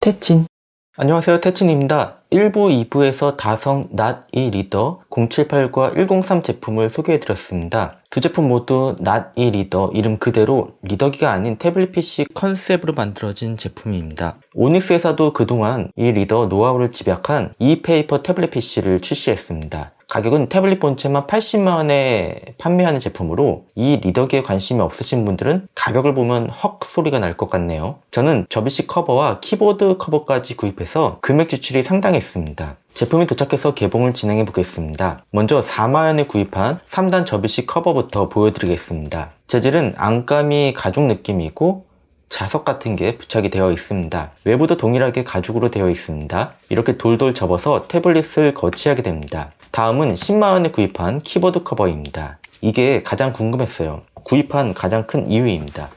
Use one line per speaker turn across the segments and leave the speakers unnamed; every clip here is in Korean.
태친. 안녕하세요, 태친입니다. 1부, 2부에서 다성 Not E 리더 078과 103 제품을 소개해드렸습니다. 두 제품 모두 Not E 리더, 이름 그대로 리더기가 아닌 태블릿 PC 컨셉으로 만들어진 제품입니다. 오닉스에서도 그동안 이 리더 노하우를 집약한 ePaper 태블릿 PC를 출시했습니다. 가격은 태블릿 본체만 80만원에 판매하는 제품으로 이 리더기에 관심이 없으신 분들은 가격을 보면 헉 소리가 날 것 같네요. 저는 접이식 커버와 키보드 커버까지 구입해서 금액 지출이 상당했습니다. 제품이 도착해서 개봉을 진행해 보겠습니다. 먼저 4만원에 구입한 3단 접이식 커버부터 보여드리겠습니다. 재질은 안감이 가죽 느낌이고 자석 같은 게 부착이 되어 있습니다. 외부도 동일하게 가죽으로 되어 있습니다. 이렇게 돌돌 접어서 태블릿을 거치하게 됩니다. 다음은 10만원에 구입한 키보드 커버입니다. 이게 가장 궁금했어요. 구입한 가장 큰 이유입니다.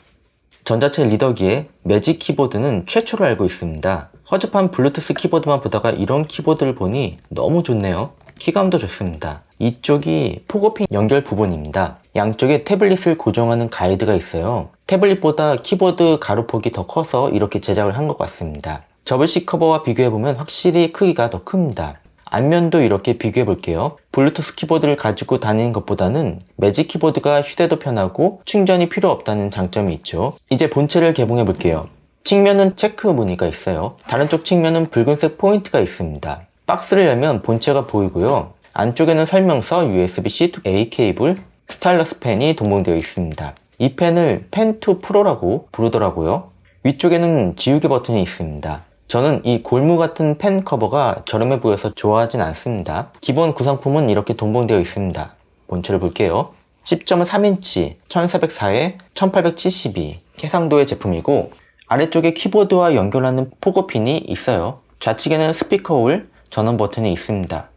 전자책 리더기에 매직 키보드는 최초로 알고 있습니다. 허접한 블루투스 키보드만 보다가 이런 키보드를 보니 너무 좋네요. 키감도 좋습니다. 이쪽이 포고핀 연결 부분입니다. 양쪽에 태블릿을 고정하는 가이드가 있어요. 태블릿보다 키보드 가루폭이 더 커서 이렇게 제작을 한 것 같습니다. 접이식 커버와 비교해보면 확실히 크기가 더 큽니다. 앞면도 이렇게 비교해 볼게요. 블루투스 키보드를 가지고 다니는 것보다는 매직 키보드가 휴대도 편하고 충전이 필요 없다는 장점이 있죠. 이제 본체를 개봉해 볼게요. 측면은 체크 무늬가 있어요. 다른 쪽 측면은 붉은색 포인트가 있습니다. 박스를 열면 본체가 보이고요. 안쪽에는 설명서, USB-C to A 케이블, 스타일러스 펜이 동봉되어 있습니다. 이 펜을 펜2 프로라고 부르더라고요. 위쪽에는 지우개 버튼이 있습니다. 저는 이 골무 같은 펜 커버가 저렴해 보여서 좋아하진 않습니다. 기본 구성품은 이렇게 동봉되어 있습니다. 본체를 볼게요. 10.3인치 1404에 1872 해상도의 제품이고 아래쪽에 키보드와 연결하는 포고핀이 있어요. 좌측에는 스피커 홀, 전원 버튼이 있습니다.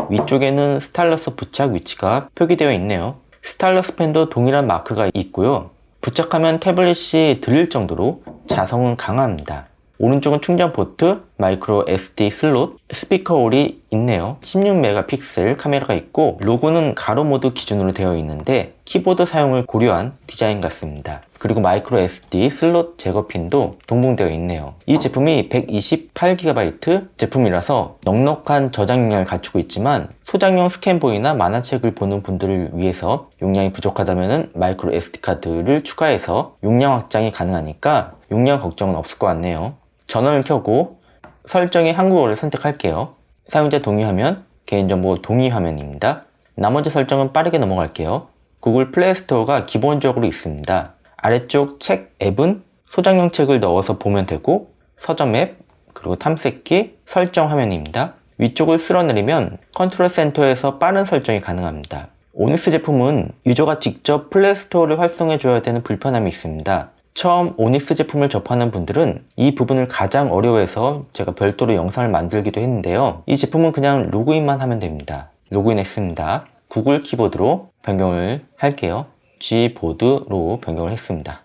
위쪽에는 스타일러스 부착 위치가 표기되어 있네요. 스타일러스 펜도 동일한 마크가 있고요. 부착하면 태블릿이 들릴 정도로 자성은 강합니다. 오른쪽은 충전 포트, 마이크로 SD 슬롯, 스피커 홀이 있네요. 16메가픽셀 카메라가 있고 로고는 가로 모드 기준으로 되어 있는데 키보드 사용을 고려한 디자인 같습니다. 그리고 마이크로 SD 슬롯 제거핀도 동봉되어 있네요. 이 제품이 128GB 제품이라서 넉넉한 저장 용량을 갖추고 있지만 소장용 스캔보이나 만화책을 보는 분들을 위해서 용량이 부족하다면 마이크로 SD카드를 추가해서 용량 확장이 가능하니까 용량 걱정은 없을 것 같네요. 전원을 켜고 설정의 한국어를 선택할게요. 사용자 동의 화면, 개인정보 동의 화면입니다. 나머지 설정은 빠르게 넘어갈게요. 구글 플레이 스토어가 기본적으로 있습니다. 아래쪽 책 앱은 소장용 책을 넣어서 보면 되고 서점 앱, 그리고 탐색기, 설정 화면입니다. 위쪽을 쓸어내리면 컨트롤 센터에서 빠른 설정이 가능합니다. 오닉스 제품은 유저가 직접 플레이 스토어를 활성해 줘야 되는 불편함이 있습니다. 처음 오닉스 제품을 접하는 분들은 이 부분을 가장 어려워해서 제가 별도로 영상을 만들기도 했는데요. 이 제품은 그냥 로그인만 하면 됩니다. 로그인 했습니다. 구글 키보드로 변경을 할게요. G보드로 변경을 했습니다.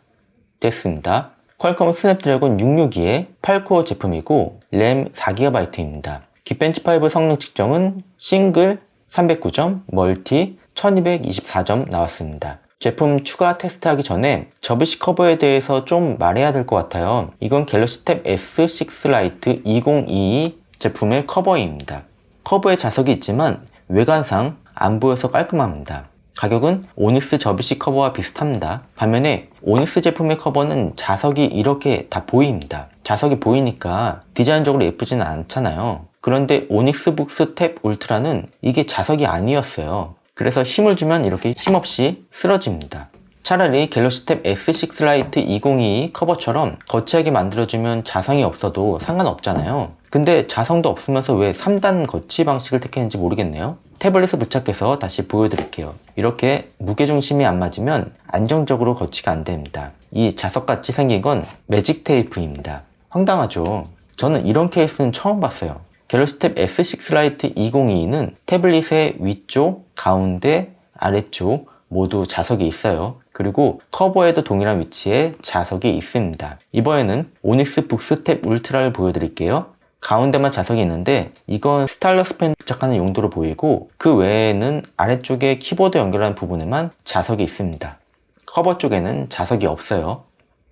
됐습니다. 퀄컴 스냅드래곤 662의 8코어 제품이고 램 4GB입니다. 긱벤치5 성능 측정은 싱글 309점, 멀티 1224점 나왔습니다. 제품 추가 테스트하기 전에 접이식 커버에 대해서 좀 말해야 될 것 같아요. 이건 갤럭시 탭 S6 라이트 2022 제품의 커버입니다. 커버에 자석이 있지만 외관상 안 보여서 깔끔합니다. 가격은 오닉스 접이식 커버와 비슷합니다. 반면에 오닉스 제품의 커버는 자석이 이렇게 다 보입니다. 자석이 보이니까 디자인적으로 예쁘지는 않잖아요. 그런데 오닉스 북스 탭 울트라는 이게 자석이 아니었어요. 그래서 힘을 주면 이렇게 힘없이 쓰러집니다. 차라리 갤럭시 탭 S6 라이트 2022 커버처럼 거치하게 만들어주면 자성이 없어도 상관없잖아요. 근데 자성도 없으면서 왜 3단 거치 방식을 택했는지 모르겠네요. 태블릿을 부착해서 다시 보여드릴게요. 이렇게 무게중심이 안 맞으면 안정적으로 거치가 안 됩니다. 이 자석같이 생긴 건 매직 테이프입니다. 황당하죠? 저는 이런 케이스는 처음 봤어요. 갤럭시 탭 S6 라이트 2022는 태블릿의 위쪽, 가운데, 아래쪽 모두 자석이 있어요. 그리고 커버에도 동일한 위치에 자석이 있습니다. 이번에는 오닉스 북스 탭 울트라를 보여드릴게요. 가운데만 자석이 있는데 이건 스타일러스 펜 부착하는 용도로 보이고 그 외에는 아래쪽에 키보드 연결하는 부분에만 자석이 있습니다. 커버 쪽에는 자석이 없어요.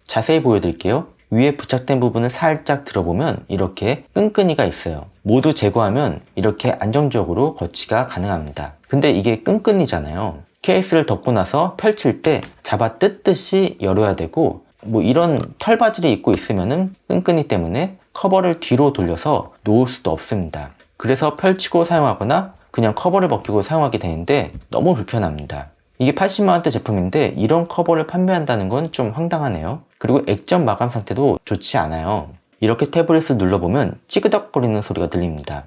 자세히 보여드릴게요. 위에 부착된 부분을 살짝 들어보면 이렇게 끈끈이가 있어요. 모두 제거하면 이렇게 안정적으로 거치가 가능합니다. 근데 이게 끈끈이잖아요. 케이스를 덮고 나서 펼칠 때 잡아 뜯듯이 열어야 되고, 뭐 이런 털바지를 입고 있으면은 끈끈이 때문에 커버를 뒤로 돌려서 놓을 수도 없습니다. 그래서 펼치고 사용하거나 그냥 커버를 벗기고 사용하게 되는데 너무 불편합니다. 이게 80만원대 제품인데 이런 커버를 판매한다는 건 좀 황당하네요. 그리고 액정 마감 상태도 좋지 않아요. 이렇게 태블릿을 눌러보면 찌그덕거리는 소리가 들립니다.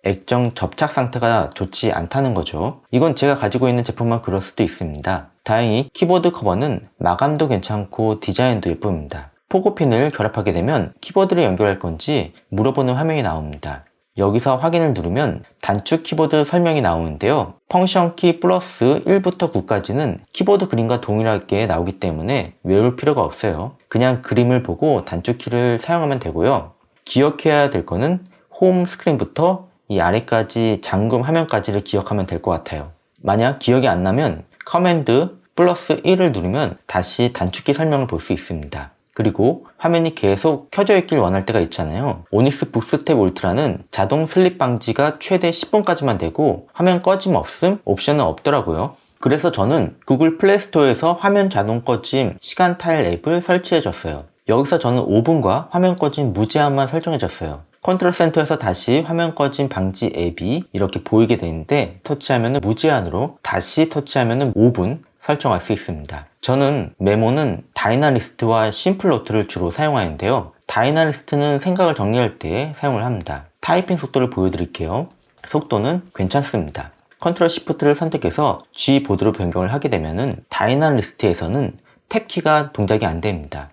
액정 접착 상태가 좋지 않다는 거죠. 이건 제가 가지고 있는 제품만 그럴 수도 있습니다. 다행히 키보드 커버는 마감도 괜찮고 디자인도 예쁩니다. 포고핀을 결합하게 되면 키보드를 연결할 건지 물어보는 화면이 나옵니다. 여기서 확인을 누르면 단축 키보드 설명이 나오는데요. 펑션 키 플러스 1부터 9까지는 키보드 그림과 동일하게 나오기 때문에 외울 필요가 없어요. 그냥 그림을 보고 단축 키를 사용하면 되고요. 기억해야 될 거는 홈 스크린부터 이 아래까지 잠금 화면까지를 기억하면 될 것 같아요. 만약 기억이 안 나면 커맨드 플러스 1을 누르면 다시 단축키 설명을 볼 수 있습니다. 그리고 화면이 계속 켜져 있길 원할 때가 있잖아요. 오닉스 북스텝 울트라는 자동 슬립 방지가 최대 10분까지만 되고 화면 꺼짐 없음 옵션은 없더라고요. 그래서 저는 구글 플레이스토어에서 화면 자동 꺼짐 시간 타일 앱을 설치해 줬어요. 여기서 저는 5분과 화면 꺼짐 무제한만 설정해 줬어요. 컨트롤 센터에서 다시 화면 꺼짐 방지 앱이 이렇게 보이게 되는데 터치하면 무제한으로, 다시 터치하면 5분 설정할 수 있습니다. 저는 메모는 다이나리스트와 심플노트를 주로 사용하는데요. 다이나리스트는 생각을 정리할 때 사용을 합니다. 타이핑 속도를 보여드릴게요. 속도는 괜찮습니다. 컨트롤 시프트를 선택해서 G 보드로 변경을 하게 되면은 다이나리스트에서는 탭키가 동작이 안 됩니다.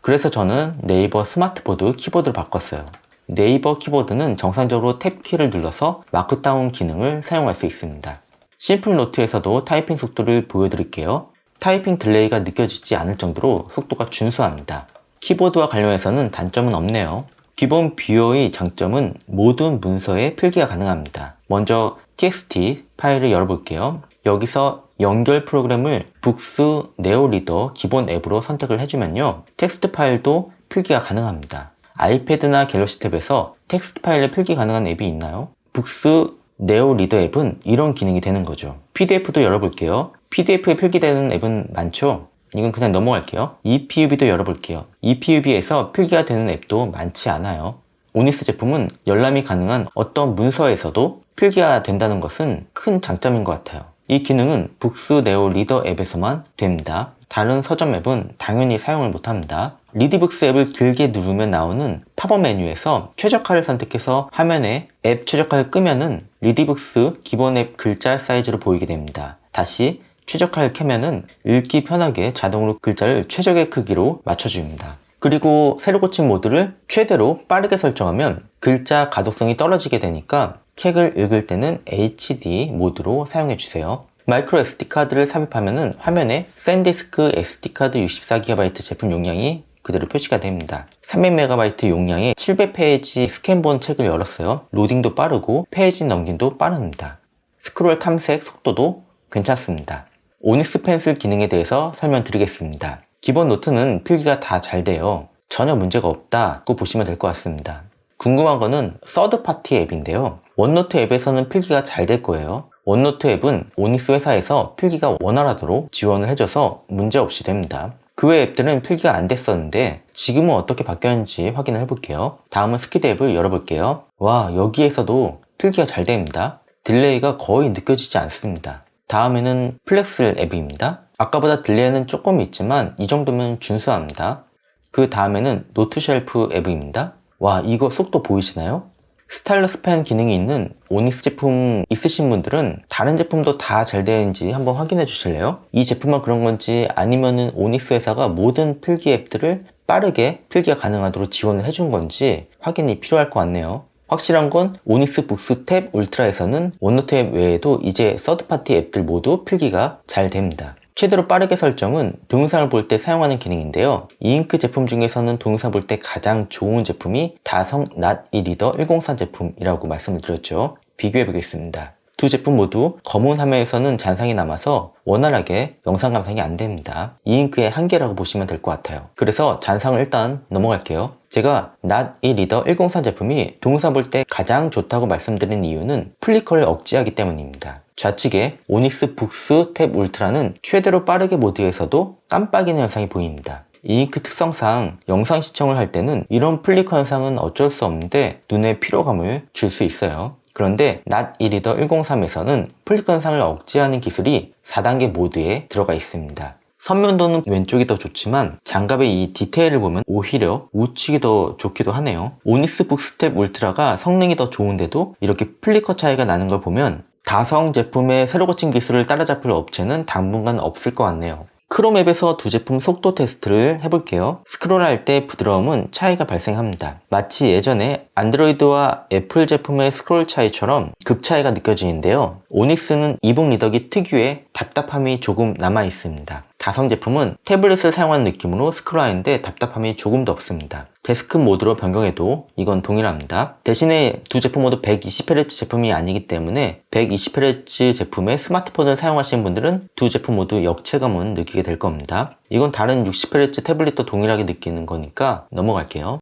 그래서 저는 네이버 스마트보드 키보드로 바꿨어요. 네이버 키보드는 정상적으로 탭키를 눌러서 마크다운 기능을 사용할 수 있습니다. 심플노트에서도 타이핑 속도를 보여드릴게요. 타이핑 딜레이가 느껴지지 않을 정도로 속도가 준수합니다. 키보드와 관련해서는 단점은 없네요. 기본 뷰어의 장점은 모든 문서에 필기가 가능합니다. 먼저 txt 파일을 열어볼게요. 여기서 연결 프로그램을 북스 네오리더 기본 앱으로 선택을 해주면요, 텍스트 파일도 필기가 가능합니다. 아이패드나 갤럭시 탭에서 텍스트 파일에 필기 가능한 앱이 있나요? 북스 네오리더 앱은 이런 기능이 되는 거죠. PDF도 열어볼게요. PDF에 필기되는 앱은 많죠? 이건 그냥 넘어갈게요. EPUB도 열어볼게요. EPUB에서 필기가 되는 앱도 많지 않아요. 오닉스 제품은 열람이 가능한 어떤 문서에서도 필기가 된다는 것은 큰 장점인 것 같아요. 이 기능은 북스 네오 리더 앱에서만 됩니다. 다른 서점 앱은 당연히 사용을 못합니다. 리디북스 앱을 길게 누르면 나오는 팝업 메뉴에서 최적화를 선택해서 화면에 앱 최적화를 끄면은 리디북스 기본 앱 글자 사이즈로 보이게 됩니다. 다시 최적화를 켜면은 읽기 편하게 자동으로 글자를 최적의 크기로 맞춰줍니다. 그리고 새로 고친 모드를 최대로 빠르게 설정하면 글자 가독성이 떨어지게 되니까 책을 읽을 때는 HD 모드로 사용해주세요. 마이크로 SD카드를 삽입하면 화면에 샌디스크 SD카드 64GB 제품 용량이 그대로 표시가 됩니다. 300MB 용량의 700페이지 스캔본 책을 열었어요. 로딩도 빠르고 페이지 넘김도 빠릅니다. 스크롤 탐색 속도도 괜찮습니다. 오닉스 펜슬 기능에 대해서 설명드리겠습니다. 기본 노트는 필기가 다 잘 돼요. 전혀 문제가 없다고 보시면 될 것 같습니다. 궁금한 거는 서드 파티 앱인데요. 원노트 앱에서는 필기가 잘 될 거예요. 원노트 앱은 오닉스 회사에서 필기가 원활하도록 지원을 해줘서 문제없이 됩니다. 그 외 앱들은 필기가 안 됐었는데 지금은 어떻게 바뀌었는지 확인을 해볼게요. 다음은 스키드 앱을 열어볼게요. 와, 여기에서도 필기가 잘 됩니다. 딜레이가 거의 느껴지지 않습니다. 다음에는 플렉스 앱입니다. 아까보다 딜레이는 조금 있지만 이 정도면 준수합니다. 그 다음에는 노트 쉘프 앱입니다. 와, 이거 속도 보이시나요? 스타일러스 펜 기능이 있는 오닉스 제품 있으신 분들은 다른 제품도 다 잘 되는지 한번 확인해 주실래요? 이 제품만 그런 건지 아니면은 오닉스 회사가 모든 필기 앱들을 빠르게 필기가 가능하도록 지원을 해준 건지 확인이 필요할 것 같네요. 확실한 건 오닉스 북스탭 울트라에서는 원노트 앱 외에도 이제 서드파티 앱들 모두 필기가 잘 됩니다. 최대로 빠르게 설정은 동영상을 볼 때 사용하는 기능인데요. 이잉크 제품 중에서는 동영상 볼 때 가장 좋은 제품이 다성 낫 이 리더 104 제품이라고 말씀을 드렸죠. 비교해 보겠습니다. 두 제품 모두 검은 화면에서는 잔상이 남아서 원활하게 영상 감상이 안 됩니다. 이 잉크의 한계라고 보시면 될 것 같아요. 그래서 잔상을 일단 넘어갈게요. 제가 낫 이리더 103 제품이 동영상 볼 때 가장 좋다고 말씀드린 이유는 플리커를 억제하기 때문입니다. 좌측에 오닉스 북스 탭 울트라는 최대로 빠르게 모드에서도 깜빡이는 현상이 보입니다. 이 잉크 특성상 영상 시청을 할 때는 이런 플리커 현상은 어쩔 수 없는데 눈에 피로감을 줄 수 있어요. 그런데 낫 이리더 103에서는 플리커 현상을 억제하는 기술이 4단계 모드에 들어가 있습니다. 선면도는 왼쪽이 더 좋지만 장갑의 이 디테일을 보면 오히려 우측이 더 좋기도 하네요. 오닉스 북스텝 울트라가 성능이 더 좋은데도 이렇게 플리커 차이가 나는 걸 보면 다성 제품의 새로 고친 기술을 따라잡을 업체는 당분간 없을 것 같네요. 크롬앱에서 두 제품 속도 테스트를 해볼게요. 스크롤할 때 부드러움은 차이가 발생합니다. 마치 예전에 안드로이드와 애플 제품의 스크롤 차이처럼 급 차이가 느껴지는데요. 오닉스는 이북 리더기 특유의 답답함이 조금 남아 있습니다. 다성 제품은 태블릿을 사용하는 느낌으로 스크롤하는데 답답함이 조금도 없습니다. 데스크 모드로 변경해도 이건 동일합니다. 대신에 두 제품 모두 120Hz 제품이 아니기 때문에 120Hz 제품의 스마트폰을 사용하시는 분들은 두 제품 모두 역체감은 느끼게 될 겁니다. 이건 다른 60Hz 태블릿도 동일하게 느끼는 거니까 넘어갈게요.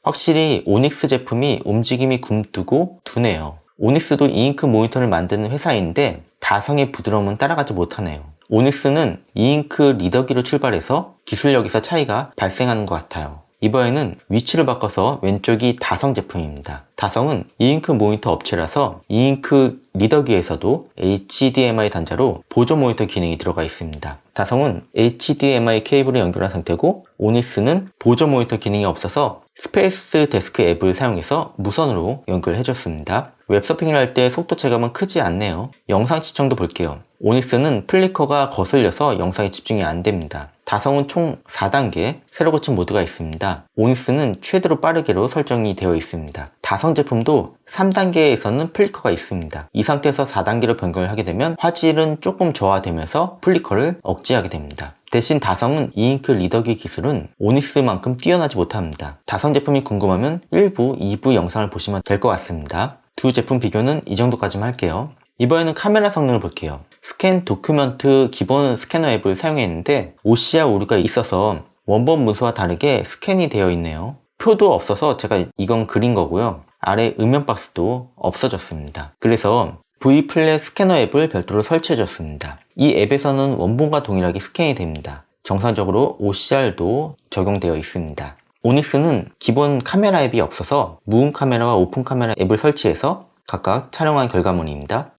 확실히 오닉스 제품이 움직임이 굼뜨고 둔해요. 오닉스도 이잉크 모니터를 만드는 회사인데 다성의 부드러움은 따라가지 못하네요. 오닉스는 이잉크 리더기로 출발해서 기술력에서 차이가 발생하는 것 같아요. 이번에는 위치를 바꿔서 왼쪽이 다성 제품입니다. 다성은 이잉크 모니터 업체라서 이잉크 리더기에서도 HDMI 단자로 보조 모니터 기능이 들어가 있습니다. 다성은 HDMI 케이블을 연결한 상태고 오닉스는 보조 모니터 기능이 없어서 스페이스 데스크 앱을 사용해서 무선으로 연결해줬습니다. 웹서핑을 할 때 속도 체감은 크지 않네요. 영상 시청도 볼게요. 오닉스는 플리커가 거슬려서 영상에 집중이 안 됩니다. 다성은 총 4단계 새로 고친 모드가 있습니다. 오닉스는 최대로 빠르게로 설정이 되어 있습니다. 다성 제품도 3단계에서는 플리커가 있습니다. 이 상태에서 4단계로 변경을 하게 되면 화질은 조금 저하되면서 플리커를 억제하게 됩니다. 대신 다성은 이잉크 리더기 기술은 오닉스만큼 뛰어나지 못합니다. 다성 제품이 궁금하면 1부, 2부 영상을 보시면 될 것 같습니다. 두 제품 비교는 이 정도까지만 할게요. 이번에는 카메라 성능을 볼게요. 스캔 도큐먼트 기본 스캐너 앱을 사용했는데 OCR 오류가 있어서 원본 문서와 다르게 스캔이 되어 있네요. 표도 없어서 제가 이건 그린 거고요. 아래 음영 박스도 없어졌습니다. 그래서 V플랫 스캐너 앱을 별도로 설치해줬습니다. 이 앱에서는 원본과 동일하게 스캔이 됩니다. 정상적으로 OCR도 적용되어 있습니다. 오닉스는 기본 카메라 앱이 없어서 무음 카메라와 오픈 카메라 앱을 설치해서 각각 촬영한 결과물입니다.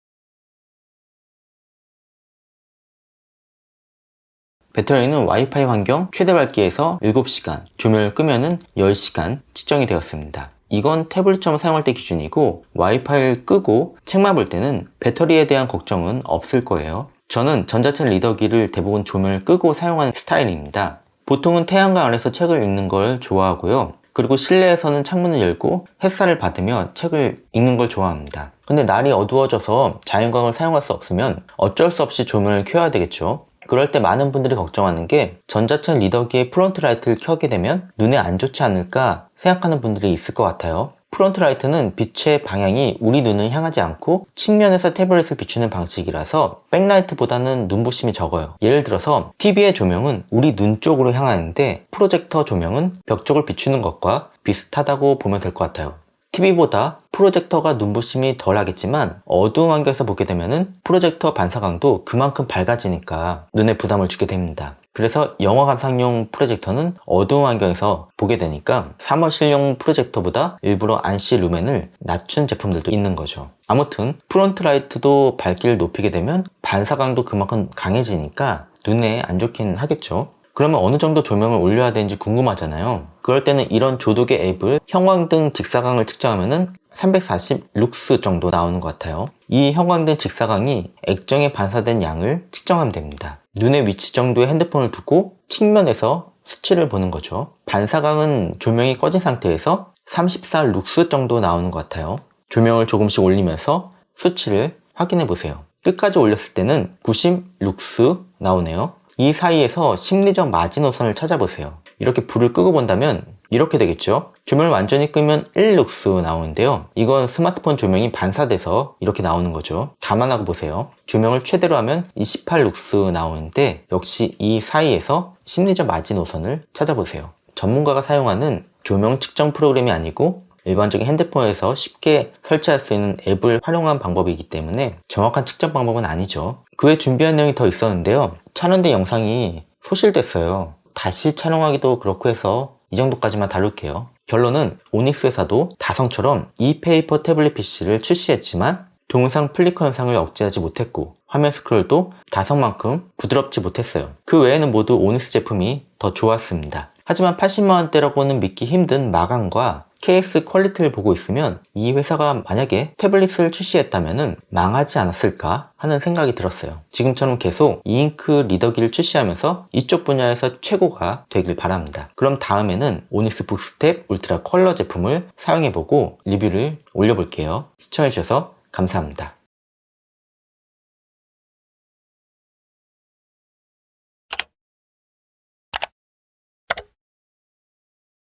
배터리는 와이파이 환경 최대 밝기에서 7시간, 조명을 끄면은 10시간 측정이 되었습니다. 이건 태블릿처럼 사용할 때 기준이고 와이파이를 끄고 책만 볼 때는 배터리에 대한 걱정은 없을 거예요. 저는 전자책 리더기를 대부분 조명을 끄고 사용하는 스타일입니다. 보통은 태양광 아래서 책을 읽는 걸 좋아하고요. 그리고 실내에서는 창문을 열고 햇살을 받으며 책을 읽는 걸 좋아합니다. 근데 날이 어두워져서 자연광을 사용할 수 없으면 어쩔 수 없이 조명을 켜야 되겠죠. 그럴 때 많은 분들이 걱정하는 게 전자책 리더기의 프론트 라이트를 켜게 되면 눈에 안 좋지 않을까 생각하는 분들이 있을 것 같아요. 프론트 라이트는 빛의 방향이 우리 눈을 향하지 않고 측면에서 태블릿을 비추는 방식이라서 백라이트보다는 눈부심이 적어요. 예를 들어서 TV의 조명은 우리 눈 쪽으로 향하는데 프로젝터 조명은 벽 쪽을 비추는 것과 비슷하다고 보면 될 것 같아요. TV보다 프로젝터가 눈부심이 덜 하겠지만 어두운 환경에서 보게 되면은 프로젝터 반사광도 그만큼 밝아지니까 눈에 부담을 주게 됩니다. 그래서 영화 감상용 프로젝터는 어두운 환경에서 보게 되니까 사무실용 프로젝터보다 일부러 안시 루멘을 낮춘 제품들도 있는 거죠. 아무튼 프론트 라이트도 밝기를 높이게 되면 반사광도 그만큼 강해지니까 눈에 안 좋긴 하겠죠. 그러면 어느 정도 조명을 올려야 되는지 궁금하잖아요. 그럴 때는 이런 조독의 앱을 형광등 직사광을 측정하면은 340 룩스 정도 나오는 것 같아요. 이 형광등 직사광이 액정에 반사된 양을 측정하면 됩니다. 눈의 위치 정도의 핸드폰을 두고 측면에서 수치를 보는 거죠. 반사광은 조명이 꺼진 상태에서 34 룩스 정도 나오는 것 같아요. 조명을 조금씩 올리면서 수치를 확인해 보세요. 끝까지 올렸을 때는 90 룩스 나오네요. 이 사이에서 심리적 마지노선을 찾아보세요. 이렇게 불을 끄고 본다면 이렇게 되겠죠. 조명을 완전히 끄면 1룩스 나오는데요. 이건 스마트폰 조명이 반사돼서 이렇게 나오는 거죠. 감안하고 보세요. 조명을 최대로 하면 28룩스 나오는데 역시 이 사이에서 심리적 마지노선을 찾아보세요. 전문가가 사용하는 조명 측정 프로그램이 아니고 일반적인 핸드폰에서 쉽게 설치할 수 있는 앱을 활용한 방법이기 때문에 정확한 측정 방법은 아니죠. 그 외 준비한 내용이 더 있었는데요. 촬영된 영상이 소실됐어요. 다시 촬영하기도 그렇고 해서 이 정도까지만 다룰게요. 결론은 오닉스 회사도 다성처럼 e페이퍼 태블릿 PC를 출시했지만 동영상 플리커 현상을 억제하지 못했고 화면 스크롤도 다성만큼 부드럽지 못했어요. 그 외에는 모두 오닉스 제품이 더 좋았습니다. 하지만 80만원대라고는 믿기 힘든 마감과 케이스 퀄리티를 보고 있으면 이 회사가 만약에 태블릿을 출시했다면 망하지 않았을까 하는 생각이 들었어요. 지금처럼 계속 이잉크 리더기를 출시하면서 이쪽 분야에서 최고가 되길 바랍니다. 그럼 다음에는 오닉스 북스텝 울트라 컬러 제품을 사용해보고 리뷰를 올려볼게요. 시청해주셔서 감사합니다.